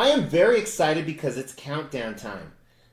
I am very excited because it's countdown time.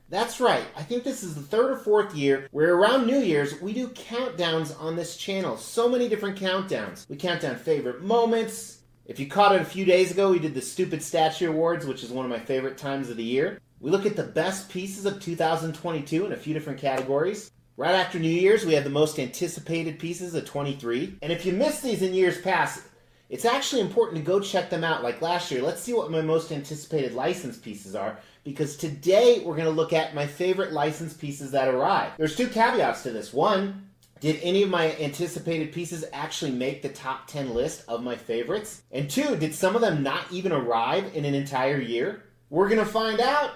That's right, I think this is the third or fourth year where around New Year's we do countdowns on this channel. So many different countdowns. We count down favorite moments. If you caught it a few days ago, we did the Stupid Statue Awards, which is one of my favorite times of the year. We look at the best pieces of 2022 in a few different categories. Right after New Year's, we have the most anticipated pieces of 23. And if you missed these in years past, it's actually important to go check them out. Like last year, let's see what my most anticipated licensed pieces are, because today we're going to look at my favorite licensed pieces that arrived. There's two caveats to this. One, did any of my anticipated pieces actually make the top 10 list of my favorites? And two, did some of them not even arrive in an entire year? We're going to find out.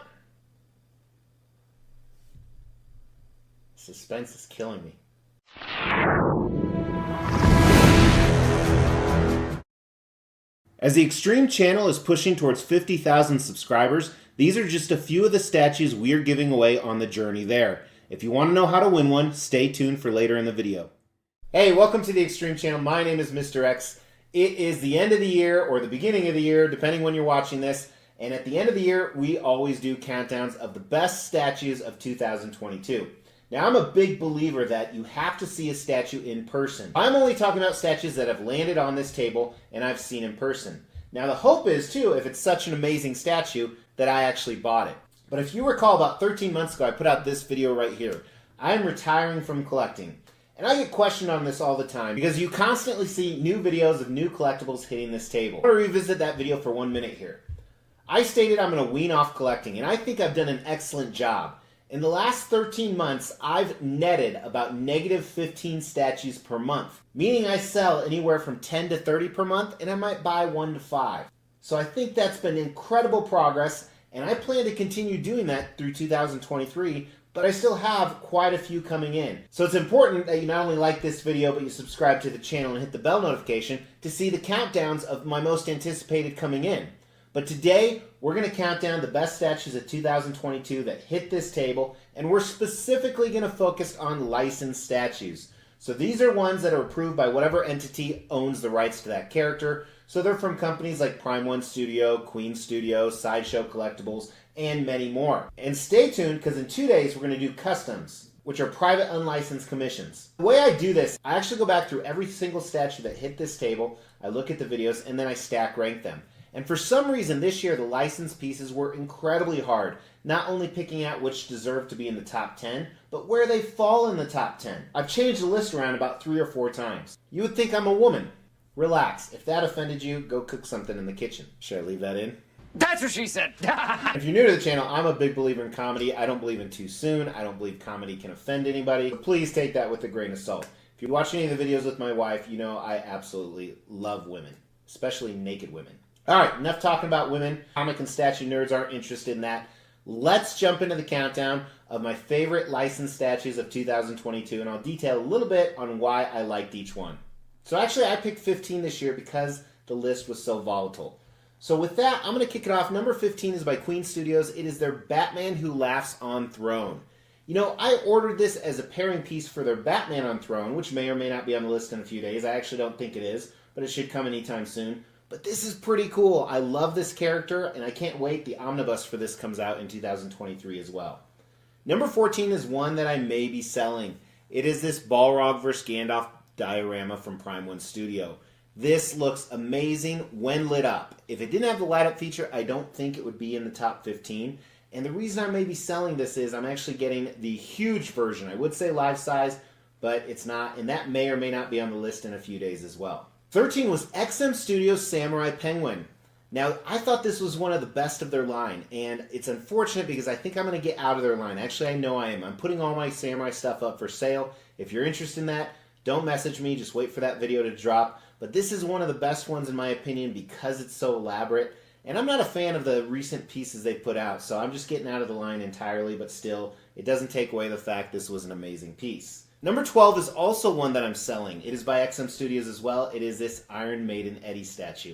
Suspense is killing me. As the Extreme channel is pushing towards 50,000 subscribers, these are just a few of the statues we are giving away on the journey there. If you want to know how to win one, stay tuned for later in the video. Hey, welcome to the Extreme channel. My name is Mr. X. It is the end of the year, or the beginning of the year, depending when you're watching this. And at the end of the year, we always do countdowns of the best statues of 2022. Now, I'm a big believer that you have to see a statue in person. I'm only talking about statues that have landed on this table and I've seen in person. Now, the hope is, too, if it's such an amazing statue, that I actually bought it. But if you recall, about 13 months ago, I put out this video right here. I'm retiring from collecting. And I get questioned on this all the time because you constantly see new videos of new collectibles hitting this table. I'm going to revisit that video for 1 minute here. I stated I'm going to wean off collecting, and I think I've done an excellent job. In the last 13 months, I've netted about negative 15 statues per month, meaning I sell anywhere from 10 to 30 per month, and I might buy 1 to 5. So I think that's been incredible progress, and I plan to continue doing that through 2023, but I still have quite a few coming in. So it's important that you not only like this video, but you subscribe to the channel and hit the bell notification to see the countdowns of my most anticipated coming in. But today, we're going to count down the best statues of 2022 that hit this table, and we're specifically going to focus on licensed statues. So these are ones that are approved by whatever entity owns the rights to that character. So they're from companies like Prime One Studio, Queen Studio, Sideshow Collectibles, and many more. And stay tuned, because in 2 days, we're going to do customs, which are private unlicensed commissions. The way I do this, I actually go back through every single statue that hit this table, I look at the videos, and then I stack rank them. And for some reason this year, the licensed pieces were incredibly hard, not only picking out which deserve to be in the top 10, but where they fall in the top 10. I've changed the list around about 3 or 4 times. You would think I'm a woman. Relax. If that offended you, go cook something in the kitchen. Should I leave that in? That's what she said! If you're new to the channel, I'm a big believer in comedy. I don't believe in too soon. I don't believe comedy can offend anybody. But please take that with a grain of salt. If you watch any of the videos with my wife, you know I absolutely love women, especially naked women. Alright, enough talking about women. Comic and statue nerds aren't interested in that. Let's jump into the countdown of my favorite licensed statues of 2022, and I'll detail a little bit on why I liked each one. So actually, I picked 15 this year because the list was so volatile. So with that, I'm going to kick it off. Number 15 is by Queen Studios. It is their Batman Who Laughs on Throne. You know, I ordered this as a pairing piece for their Batman on Throne, which may or may not be on the list in a few days. I actually don't think it is, but it should come anytime soon. But this is pretty cool. I love this character, and I can't wait. The omnibus for this comes out in 2023 as well. Number 14 is one that I may be selling. It is this Balrog vs. Gandalf diorama from Prime One Studio. This looks amazing when lit up. If it didn't have the light up feature, I don't think it would be in the top 15. And the reason I may be selling this is I'm actually getting the huge version. I would say life size, but it's not, and that may or may not be on the list in a few days as well. 13 was XM Studios' Samurai Penguin. Now, I thought this was one of the best of their line, and it's unfortunate because I think I'm going to get out of their line. Actually, I know I am. I'm putting all my Samurai stuff up for sale. If you're interested in that, don't message me. Just wait for that video to drop. But this is one of the best ones in my opinion because it's so elaborate. And I'm not a fan of the recent pieces they put out, so I'm just getting out of the line entirely, but still, it doesn't take away the fact this was an amazing piece. Number 12 is also one that I'm selling. It is by XM Studios as well. It is this Iron Maiden Eddie statue.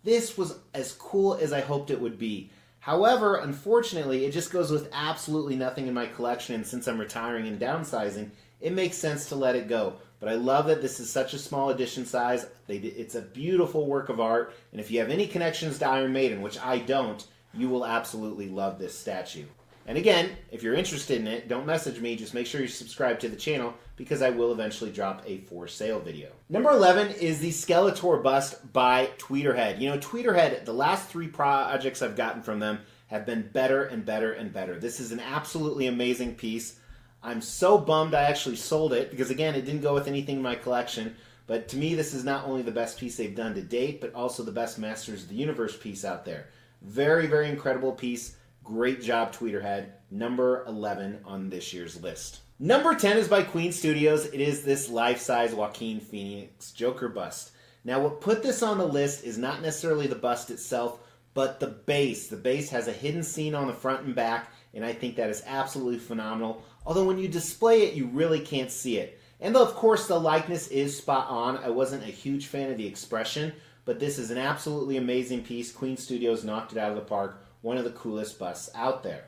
This was as cool as I hoped it would be. However, unfortunately, it just goes with absolutely nothing in my collection, and since I'm retiring and downsizing, it makes sense to let it go. But I love that this is such a small edition size. It's a beautiful work of art, and if you have any connections to Iron Maiden, which I don't, You will absolutely love this statue. And again, if you're interested in it, don't message me. Just make sure you subscribe to the channel because I will eventually drop a for sale video. Number 11 is the Skeletor bust by Tweeterhead. You know, Tweeterhead, the last 3 projects I've gotten from them have been better and better and better. This is an absolutely amazing piece. I'm so bummed I actually sold it because, again, it didn't go with anything in my collection. But to me, this is not only the best piece they've done to date, but also the best Masters of the Universe piece out there. Very, very incredible piece. Great job, Tweeterhead. Number 11 on this year's list. Number 10 is by Queen Studios. It is this life-size Joaquin Phoenix Joker bust. Now, what put this on the list is not necessarily the bust itself, but the base. The base has a hidden scene on the front and back, and I think that is absolutely phenomenal. Although when you display it, you really can't see it. And of course, the likeness is spot on. I wasn't a huge fan of the expression, but this is an absolutely amazing piece. Queen Studios knocked it out of the park. One of the coolest busts out there.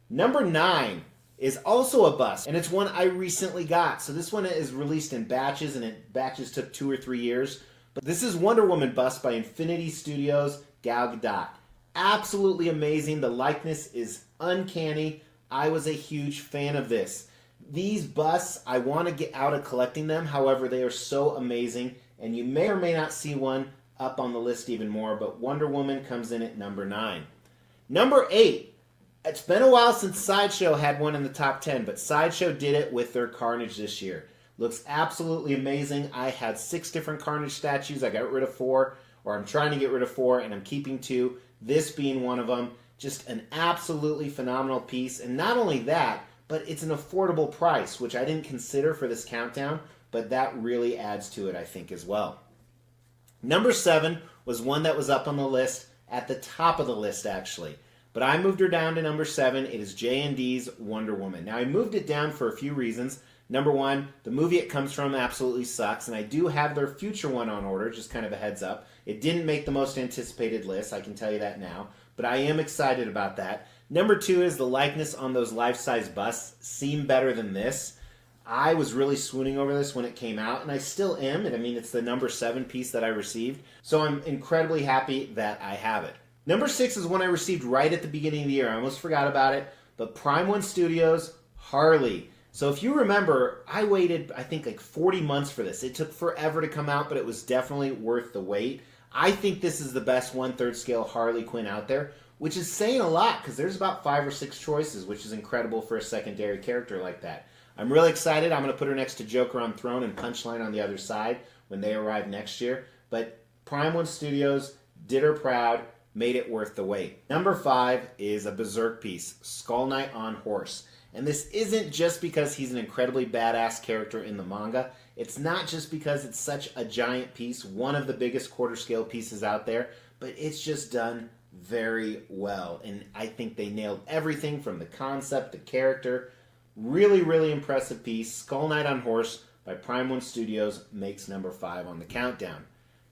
Number 9 is also a bust, and it's one I recently got. So this one is released in batches, and batches took 2 or 3 years. But this is Wonder Woman bust by Infinity Studios, Gal Gadot. Absolutely amazing. The likeness is uncanny. I was a huge fan of this. These busts, I want to get out of collecting them. However, they are so amazing, and you may or may not see one up on the list even more, but Wonder Woman comes in at number 9. Number 8. It's been a while since Sideshow had one in the top 10, but Sideshow did it with their Carnage this year. Looks absolutely amazing. I had 6 different Carnage statues. I got rid of 4, or I'm trying to get rid of 4, and I'm keeping 2. This being one of them. Just an absolutely phenomenal piece. And not only that, but it's an affordable price, which I didn't consider for this countdown, but that really adds to it, I think, as well. Number 7 was one that was up on the list, at the top of the list, actually. But I moved her down to number 7. It is J&D's Wonder Woman. Now, I moved it down for a few reasons. Number 1, the movie it comes from absolutely sucks, and I do have their future one on order, just kind of a heads up. It didn't make the most anticipated list, I can tell you that now, but I am excited about that. Number 2 is the likeness on those life-size busts seem better than this. I was really swooning over this when it came out, and I still am. And I mean, it's the number 7 piece that I received, so I'm incredibly happy that I have it. Number 6 is one I received right at the beginning of the year. I almost forgot about it, but Prime One Studios, Harley. So if you remember, I waited, I think, like 40 months for this. It took forever to come out, but it was definitely worth the wait. I think this is the best 1/3 scale Harley Quinn out there, which is saying a lot because there's about 5 or 6 choices, which is incredible for a secondary character like that. I'm really excited. I'm going to put her next to Joker on Throne and Punchline on the other side when they arrive next year. But Prime One Studios did her proud, made it worth the wait. Number 5 is a Berserk piece, Skull Knight on Horse. And this isn't just because he's an incredibly badass character in the manga. It's not just because it's such a giant piece, one of the biggest quarter scale pieces out there, but it's just done very well. And I think they nailed everything from the concept, the character. Really, really impressive piece. Skull Knight on Horse by Prime One Studios makes number 5 on the countdown.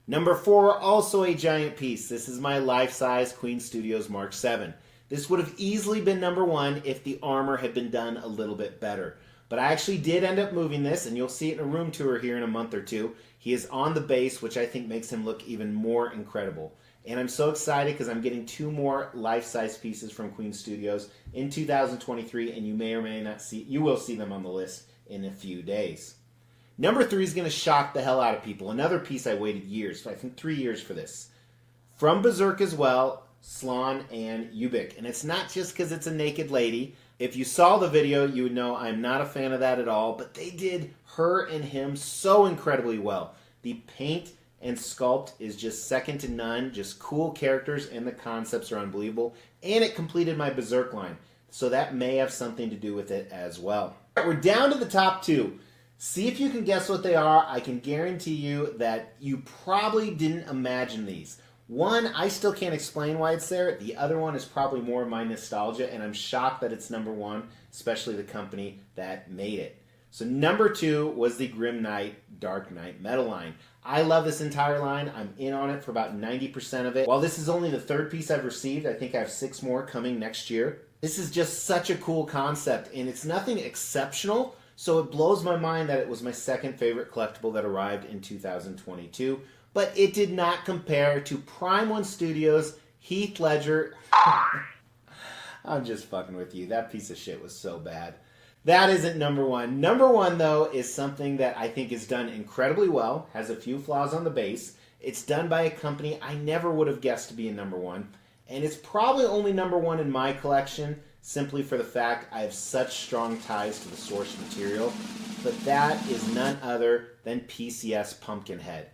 Number 4, also a giant piece. This is my life-size Queen Studios Mark 7. This would have easily been number 1 if the armor had been done a little bit better. But I actually did end up moving this, and you'll see it in a room tour here in a month or 2. He is on the base, which I think makes him look even more incredible. And I'm so excited because I'm getting 2 more life-size pieces from Queen Studios in 2023, and you may or may not see, you will see them on the list in a few days. Number 3 is going to shock the hell out of people. Another piece I waited years, I think 3 years for this. From Berserk as well, Slan and Ubik. And it's not just because it's a naked lady. If you saw the video, you would know I'm not a fan of that at all, but they did her and him so incredibly well. The paint and sculpt is just second to none, just cool characters, and the concepts are unbelievable. And it completed my Berserk line, so that may have something to do with it as well. We're down to the top 2. See if you can guess what they are. I can guarantee you that you probably didn't imagine these. One, I still can't explain why it's there. The other one is probably more my nostalgia, and I'm shocked that it's number 1, especially the company that made it. So number 2 was the Grim Knight Dark Knight Metal line. I love this entire line. I'm in on it for about 90% of it. While this is only the 3rd piece I've received, I think I have 6 more coming next year. This is just such a cool concept, and it's nothing exceptional, so it blows my mind that it was my 2nd favorite collectible that arrived in 2022. But it did not compare to Prime One Studios' Heath Ledger. I'm just fucking with you. That piece of shit was so bad. That isn't number one. Number one, though, is something that I think is done incredibly well. Has a few flaws on the base. It's done by a company I never would have guessed to be a number one. And it's probably only number one in my collection, simply for the fact I have such strong ties to the source material. But that is none other than PCS Pumpkinhead.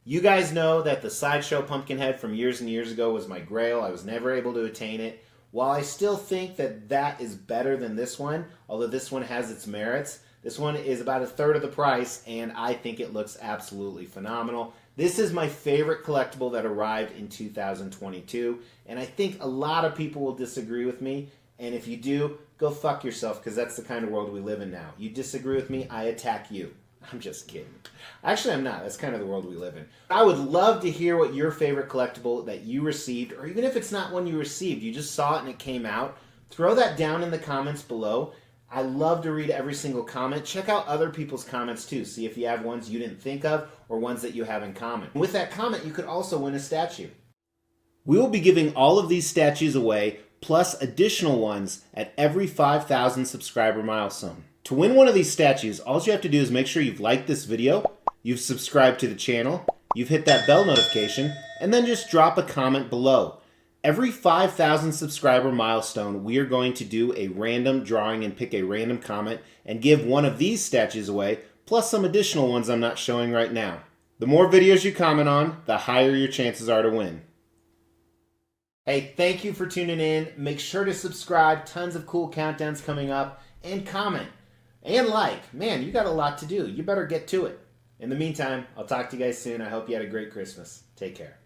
You guys know that the Sideshow Pumpkinhead from years and years ago was my grail. I was never able to attain it. While I still think that that is better than this one, although this one has its merits, this one is about a third of the price, and I think it looks absolutely phenomenal. This is my favorite collectible that arrived in 2022, and I think a lot of people will disagree with me, and if you do, go fuck yourself, because that's the kind of world we live in now. You disagree with me, I attack you. I'm just kidding. Actually, I'm not. That's kind of the world we live in. I would love to hear what your favorite collectible that you received, or even if it's not one you received, you just saw it and it came out, throw that down in the comments below. I love to read every single comment. Check out other people's comments too. See if you have ones you didn't think of or ones that you have in common. With that comment, you could also win a statue. We will be giving all of these statues away, plus additional ones at every 5,000 subscriber milestone. To win one of these statues, all you have to do is make sure you've liked this video, you've subscribed to the channel, you've hit that bell notification, and then just drop a comment below. Every 5,000 subscriber milestone, we are going to do a random drawing and pick a random comment and give one of these statues away, plus some additional ones I'm not showing right now. The more videos you comment on, the higher your chances are to win. Hey, thank you for tuning in. Make sure to subscribe. Tons of cool countdowns coming up. And comment. And like. Man, you got a lot to do. You better get to it. In the meantime, I'll talk to you guys soon. I hope you had a great Christmas. Take care.